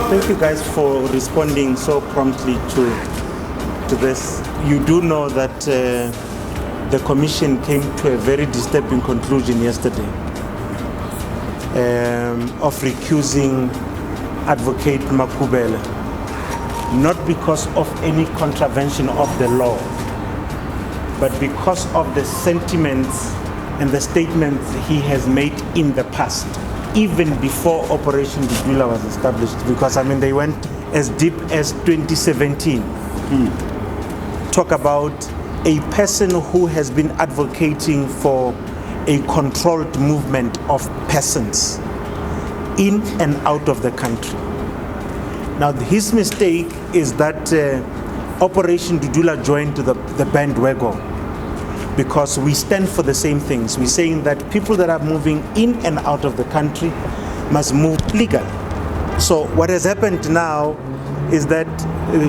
Thank you guys for responding so promptly to this. You do know that the commission came to a very disturbing conclusion yesterday of recusing Advocate Makubele, not because of any contravention of the law, but because of the sentiments and the statements he has made in the past, even before Operation Dudula was established, because I mean they went as deep as 2017. Talk about a person who has been advocating for a controlled movement of persons in and out of the country. Now his mistake is that Operation Dudula joined the bandwagon, because we stand for the same things. We're saying that people that are moving in and out of the country must move legally. So what has happened now is that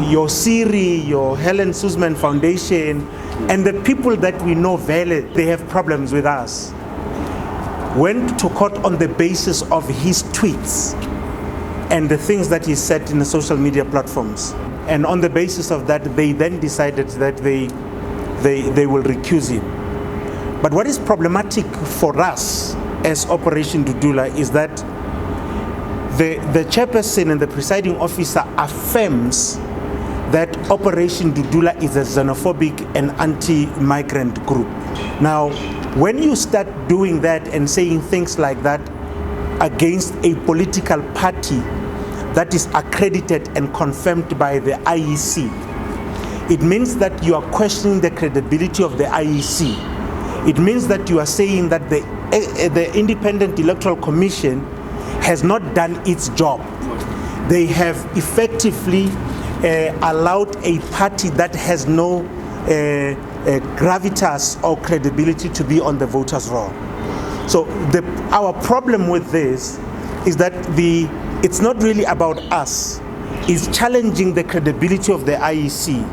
your Siri, your Helen Suzman Foundation, and the people that we know valid, they have problems with us, went to court on the basis of his tweets and the things that he said in the social media platforms. And on the basis of that, they then decided that they will recuse him. But what is problematic for us as Operation Dudula is that the chairperson and the presiding officer affirms that Operation Dudula is a xenophobic and anti-migrant group. Now, when you start doing that and saying things like that against a political party that is accredited and confirmed by the IEC, it means that you are questioning the credibility of the IEC. It means that you are saying that the Independent Electoral Commission has not done its job. They have effectively allowed a party that has no gravitas or credibility to be on the voters' roll. So our problem with this is that it's not really about us. It's challenging the credibility of the IEC.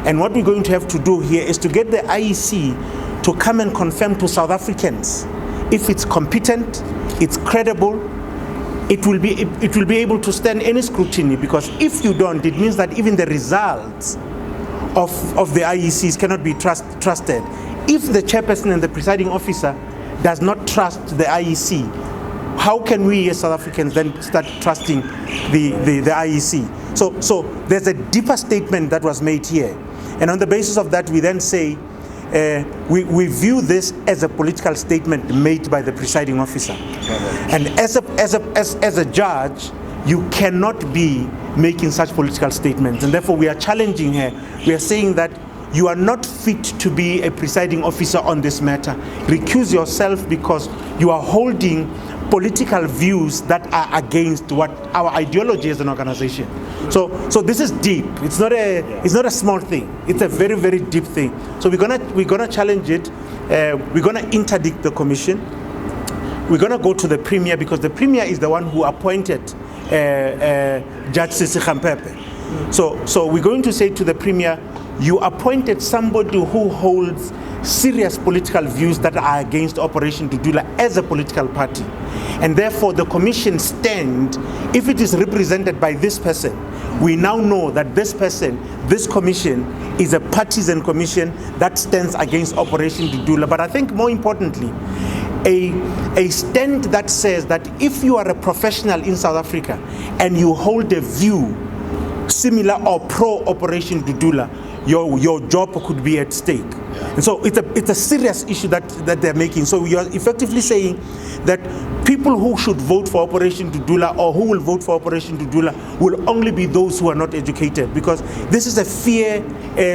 And what we're going to have to do here is to get the IEC to come and confirm to South Africans if it's competent, it's credible, it will be able to stand any scrutiny, because if you don't, it means that even the results of the IECs cannot be trusted. If the chairperson and the presiding officer does not trust the IEC, how can we as South Africans then start trusting the IEC? So there's a deeper statement that was made here. And on the basis of that, we then say, we view this as a political statement made by the presiding officer. And as a judge, you cannot be making such political statements. And therefore, we are challenging her. We are saying that you are not fit to be a presiding officer on this matter. Recuse yourself, because you are holding political views that are against what our ideology as an organization. So this is deep. It's not a small thing. It's a very, very deep thing. So we're gonna challenge it. We're gonna interdict the commission. We're gonna go to the premier, because the premier is the one who appointed Judge Sesi Khampepe. So we're going to say to the premier, you appointed somebody who holds serious political views that are against Operation Dudula as a political party. And therefore the commission stand, if it is represented by this person, we now know that this person, this commission, is a partisan commission that stands against Operation Dudula. But I think more importantly, a stand that says that if you are a professional in South Africa and you hold a view similar or pro-Operation Dudula, your job could be at stake. And so it's a serious issue that they're making. So we are effectively saying that people who should vote for Operation Dudula, or who will vote for Operation Dudula, will only be those who are not educated, because this is a fear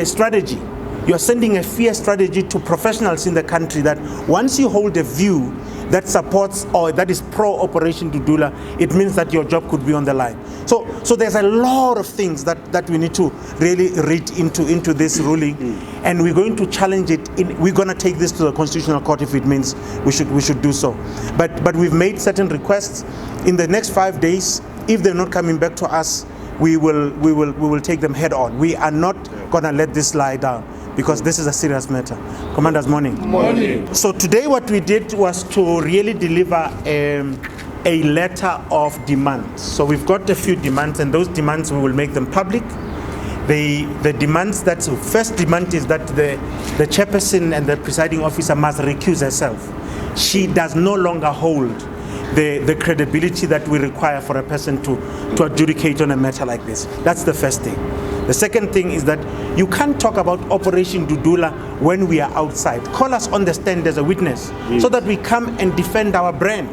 strategy. You're sending a fear strategy to professionals in the country that once you hold a view that supports or that is pro-Operation Dudula, it means that your job could be on the line. So there's a lot of things that we need to really read into this ruling, and we're going to challenge it. We're going to take this to the Constitutional Court if it means we should do so. But we've made certain requests. In the next 5 days, if they're not coming back to us, we will take them head on. We are not going to let this lie down, because this is a serious matter. Commanders, morning. Morning. So today what we did was to really deliver a letter of demands. So we've got a few demands, and those demands we will make them public. The demands, first demand is that the chairperson and the presiding officer must recuse herself. She does no longer hold the credibility that we require for a person to adjudicate on a matter like this. That's the first thing. The second thing is that you can't talk about Operation Dudula when we are outside. Call us on the stand as a witness, so that we come and defend our brand.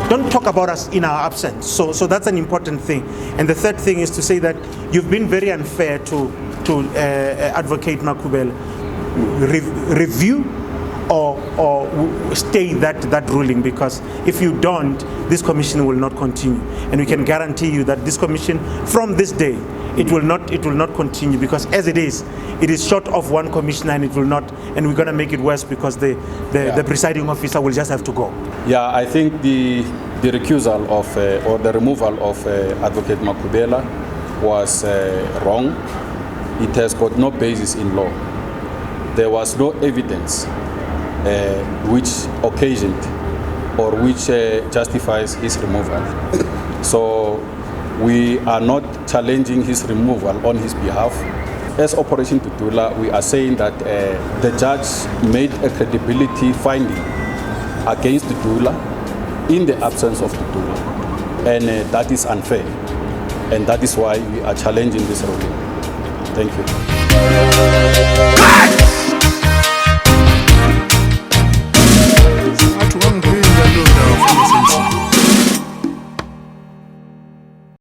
Don't talk about us in our absence. So that's an important thing. And the third thing is to say that you've been very unfair to Advocate Makhubela. Review or stay that ruling, because if you don't, this commission will not continue. And we can guarantee you that this commission, from this day, it will not continue, because as it is short of one commissioner, and it will not, and we're going to make it worse, because the presiding officer will just have to go. Yeah, I think the recusal of or the removal of Advocate Makhubela was wrong. It has got no basis in law. There was no evidence which occasioned or which justifies his removal. So we are not challenging his removal on his behalf. As Operation Dudula, we are saying that the judge made a credibility finding against Dudula in the absence of Dudula, and that is unfair, and that is why we are challenging this ruling. Thank you.